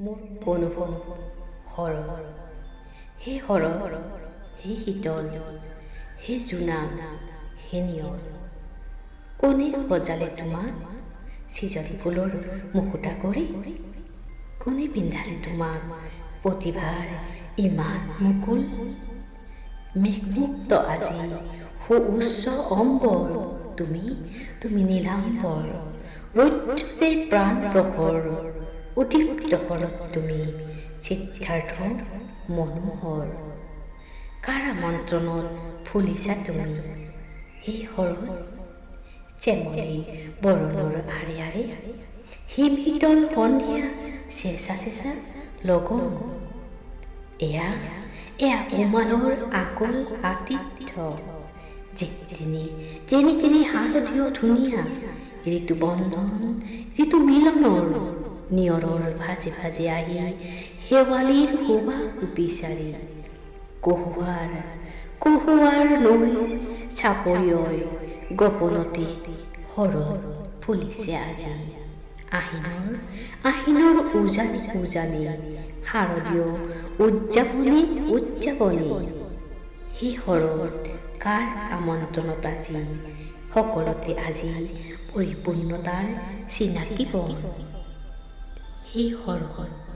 মোৰ অনুভৱ শৰৎ, হে শৰৎ, হে শীতল, হে জোনা, হে নিয়ৰ। কোনে সজালে তোমাক সৃজন ফুলৰ মুকুতা কৰি? কোনে পিন্ধালে তোমাক প্ৰতিভাৰ ইমান মুকুল? মেঘমুক্ত আজি সুউচ্চ অম্বৰ, তুমি নীলাম্বৰ। ৰৌদ্ৰ যে প্ৰাণ প্ৰখৰ, উদ্দীপ্ত শৰৎ তুমি, সিদ্ধাৰ্থ মনোহৰ। কাৰ আমন্ত্ৰণত ফুলিছা তুমি হে শৰৎ? চেমনি বৰণৰ আৰে আৰে, হিম শীতল সন্ধিয়া চেঁচা চেঁচা লগন। এয়া উমালৰ আকুল আতিথ্য, যেনি শাৰদীয় ধুনীয়া ঋতু বন্ধন, ঋতু মিলনৰ নিয়ৰৰ ভাজে ভাজে আহি শেৱালিৰ সুবাস বিচাৰি। কহুৱাৰ নৈ চাপৰিয়ৈ গোপনতে শৰৎ ফুলিছে আজি। আহিনৰ উজানি শাৰদীয় উদযাপনী। হে শৰৎ, কাৰ আমন্ত্ৰণত আজি সকলোতে আজি পৰিপূৰ্ণতাৰ চিনাকি বন। হে শৰৎ।